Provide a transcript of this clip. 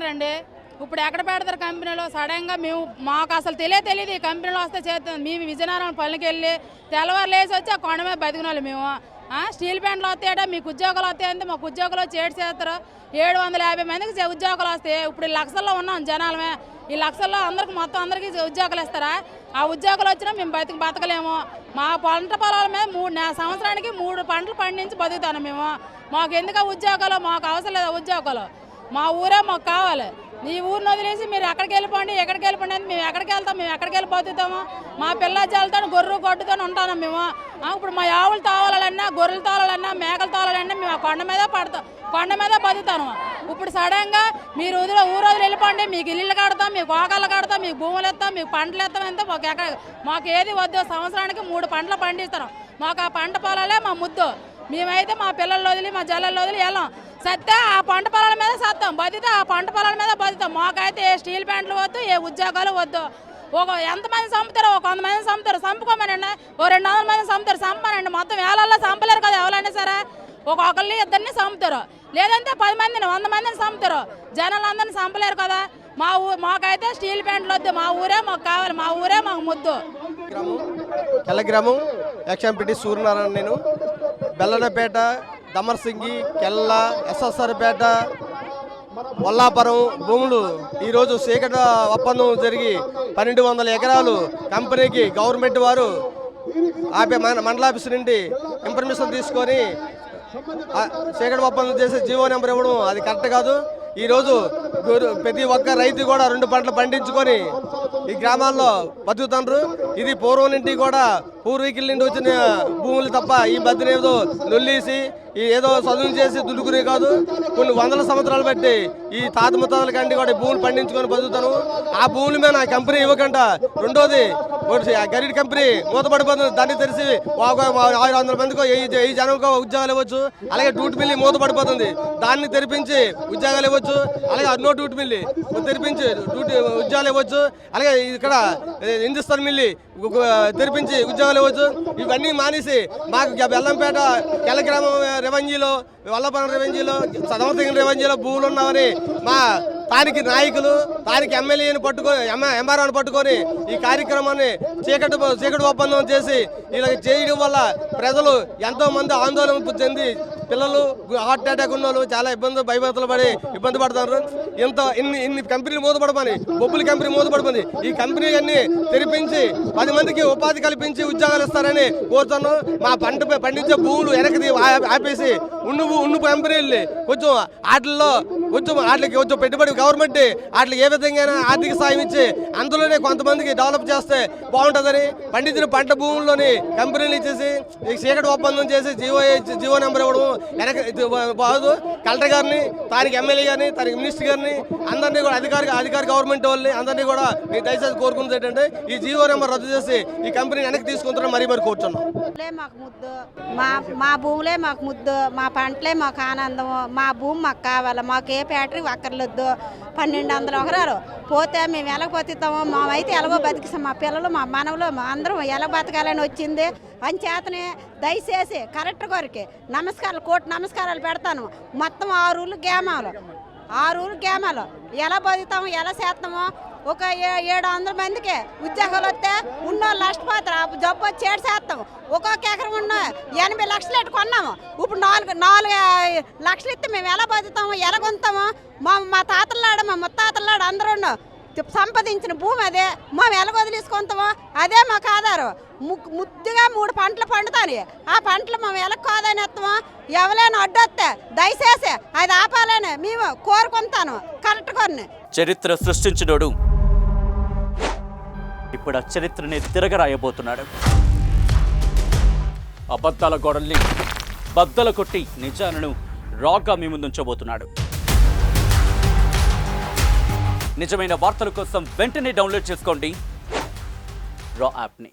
రండి. ఇప్పుడు ఎక్కడ పెడతారు కంపెనీలో? సడన్గా మేము మాకు అసలు తెలియదు ఈ కంపెనీలో వస్తే చేస్తాం. మేము విజయనగరం పనులకి వెళ్ళి తెల్లవారు లేచి వచ్చి ఆ కొండ మీద బతికినాలి మేము. స్టీల్ ప్లాంట్లు వస్తాయట, మీకు ఉద్యోగాలు వస్తాయంటే మాకు ఉద్యోగాలు వచ్చి ఏడు చేస్తారు. 750 మందికి ఉద్యోగాలు వస్తాయి. ఇప్పుడు లక్షల్లో ఉన్నాం జనాలమే. ఈ లక్షల్లో మొత్తం అందరికీ ఉద్యోగాలు ఇస్తారా? ఆ ఉద్యోగాలు వచ్చినా మేము బతకలేము. మా పంట పొలాల మీద సంవత్సరానికి 3 పంటలు పండించి బతుకుతాను మేము. మాకు ఎందుకు ఉద్యోగాలు? మాకు అవసరం లేదు ఉద్యోగాలు. మా ఊరే మాకు కావాలి. ఈ ఊరిని వదిలేసి మీరు ఎక్కడికి వెళ్ళిపోండి, ఎక్కడికి వెళ్ళిపోండి అని మేము ఎక్కడికి వెళ్తాం? మేము ఎక్కడికి వెళ్ళి బతుకుతాము? మా పిల్ల జల్లుతో గొర్రెలు కొట్టుతో ఉంటాను మేము. ఇప్పుడు మా ఆవులు తావాలన్నా, గొర్రెలు తావాలన్నా, మేకలు తావాలన్నా మేము ఆ కొండ మీద పడతాం, కొండ మీద బతుకుతాను. ఇప్పుడు సడన్గా మీరు ఊరు వదిలి వెళ్ళిపోండి, మీకు ఇల్లు కడతాం, మీకు గోకాళ్ళు కడతాం, మీకు భూములు ఇస్తాం, మీకు పంటలు ఇస్తాం. అంతే మాకు ఏది వద్దు. సంవత్సరానికి 3 పంటలు పండిస్తాం. మాకు ఆ పంట పొలాలే మా ముద్దు. మేమైతే మా పిల్లలు వదిలి మా జల్లలు వదిలి వెళ్ళాం. సత్తే ఆ పంట పొలాల మీద సత్తాం, బతితే ఆ పంట పొలాల మీద బతుకుతాం. మాకైతే ఏ స్టీల్ ప్లాంట్లు వద్దు, ఏ ఉద్యోగాలు వద్దు. ఎంతమంది చంపుతారో? 100 మంది చంపుతారు, చంపుకోమనండి. 200 మంది చంపుతారు, చంపనండి. మొత్తం వేలల్లో చంపలేరు కదా ఎవరైనా సరే. ఒకళ్ళని ఇద్దరిని చంపుతారు, లేదంటే 10 మందిని 100 మందిని చంపుతారు. జనాలందరినీ చంపలేరు కదా. మాకైతే స్టీల్ ప్లాంట్లు వద్దు. మా ఊరే మాకు కావాలి, మా ఊరే మాకు ముద్దు. గ్రామం ఎక్స్ఎంపీటీ సూర్యనారాయణ. నేను బెల్లనపేట, దమర్సింగి, కెల్ల, ఎస్ఎస్ఆర్పేట, వల్లాపురం భూములు ఈరోజు చీకటి ఒప్పందం జరిగి 1200 ఎకరాలు కంపెనీకి గవర్నమెంట్ వారు మండలాఫీసు నుండి ఇన్ఫర్మేషన్ తీసుకొని చీకటి ఒప్పందం చేసి జీవో నెంబర్ ఇవ్వడం అది కరెక్ట్ కాదు. ఈరోజు ప్రతి ఒక్క రైతు కూడా 2 పంటలు పండించుకొని ఈ గ్రామాల్లో బతుకుతుండ్రు. ఇది పూర్వం నుండి కూడా పూర్వీకుల నుండి వచ్చిన భూములు తప్ప ఈ మధ్యన ఏదో నొల్లేసి ఏదో చదువు చేసి దులుకునే కాదు. కొన్ని 100 సంవత్సరాలు బట్టి ఈ తాత ముత్తాతల కంటే కూడా భూములు పండించుకొని బతుకుతాను. ఆ భూముల మీద కంపెనీ ఇవ్వకుండా రెండోది గరీడ్ కంపెనీ మూతపడిపోతుంది. దాన్ని తెలిసి 600 మందికో 1000 జనంకో ఉద్యోగాలు ఇవ్వచ్చు. అలాగే డ్యూటీ మిల్లి మూతపడిపోతుంది, దాన్ని తెరిపించి ఉద్యోగాలు ఇవ్వచ్చు. అలాగే అన్నో డ్యూటీ మిల్లి తెరిపించి ఉద్యోగాలు ఇవ్వచ్చు. అలాగే ఇక్కడ హిందుస్థాన్ మిల్లి తెరిపించి ఉద్యోగాలు ఇవ్వచ్చు. ఇవన్నీ మానేసి మాకు బెల్లంపేట కెల్ల గ్రామం రెవెన్యూలో, వల్లపురం రెవెన్యూలో, సదమసింగ రెవెన్యూలో భూములు ఉన్నామని మా స్థానిక నాయకులు, స్థానిక ఎమ్మెల్యేని పట్టుకొని ఎంఆర్ఓని పట్టుకొని ఈ కార్యక్రమాన్ని చీకటి ఒప్పందం చేసి ఇలా చేయడం వల్ల ప్రజలు ఎంతో మంది ఆందోళన చెంది పిల్లలు హార్ట్ అటాక్ ఉన్న వాళ్ళు చాలా భయభ్రాంతులు పడి ఇబ్బంది పడుతున్నారు. ఇన్ని కంపెనీలు మూతపడమని, బొబ్బుల కంపెనీ మూతపడమని ఈ కంపెనీ అన్ని తెరిపించి 10 మందికి ఉపాధి కల్పించి ఉద్యోగాలు ఇస్తారని కోరుతున్నాం. మా పండించే భూములు వెనక్కి ఆపేసి ఉన్ను కంపెనీలు కొంచెం వాటికి కొంచెం పెట్టుబడి గవర్నమెంట్ వాటికి ఏ విధంగా ఆర్థిక సాయం ఇచ్చి అందులోనే కొంతమందికి డెవలప్ చేస్తే బాగుంటుందని పండించిన పంట భూముల్లోని కంపెనీలు ఇచ్చేసి ఈ చీకటి ఒప్పందం చేసి జీవో నెంబర్ ఇవ్వడం వెనక బాదు. కలెక్టర్ గారిని, స్థానిక ఎమ్మెల్యే గారిని, స్థానిక మినిస్టర్ గారిని అందరినీ కూడా అధికారి గవర్నమెంట్ వాళ్ళని అందరినీ కూడా నేను దయచేసి కోరుకున్నది ఏంటంటే ఈ జీవో నెంబర్ రద్దు చేసి ఈ కంపెనీని వెనక్కి తీసుకుంటున్నా మరీ కోరుతున్నాం. మాకు ముద్దు, మా భూములే మాకు ముద్దు, మా పంటలే మాకు ఆనందం, మా భూమి మాకు కావాలి. మాకు ఏ ఫ్యాక్టరీ అక్కర్లేదు. 1200 ఎకరాలు పోతే మేము ఎలా బతుకుతామో, మేమైతే ఎలాగో బతికిస్తాం. మా పిల్లలు, మా మనవలు, మా అందరం ఎలా బతకాలని వచ్చింది. అంచేతనే దయచేసి కలెక్టర్ గారికి కోటి నమస్కారాలు పెడతాను. మొత్తం 6 ఊళ్ళు గ్రామాలు ఎలా బతుకుతామో, ఎలా చేస్తామో. ఒక 700 మందికి ఉద్యోగాలు వస్తే ఉన్నోళ్ళు నష్టపోతారు. జబ్బు వచ్చి చేస్తాము. ఒక్కొక్క ఎకరం ఉన్న 80 లక్షలు ఎట్టు కొన్నాము. ఇప్పుడు 4 లక్షలు ఇస్తే మేము ఎలా బతుకుతాము, ఎలా కొంటాము? మా తాతలాడు, మా ముత్తాతలాడు అందరూ సంపాదించిన భూమి అదే. మేము ఎలా వదిలేసుకుంటామో అదే మాకు ఆధారం. ముద్దుగా 3 పంటలు పండుతాయి. ఆ పంటలు మేము ఎలా కాదనేస్తామో. ఎవరైనా అడ్డొస్తే దయచేసి అది ఆపాలని మేము కోరుకుంటాను కరెక్ట్ గారిని. చరిత్ర సృష్టించినోడు ఇప్పుడు ఆ చరిత్రని తిరగరాయబోతున్నాడు. అబద్ధాల గోడల్ని బద్దలు కొట్టి నిజాలను రాగా మీ ముందుంచబోతున్నాడు. నిజమైన వార్తల కోసం వెంటనే డౌన్లోడ్ చేసుకోండి రా యాప్ని.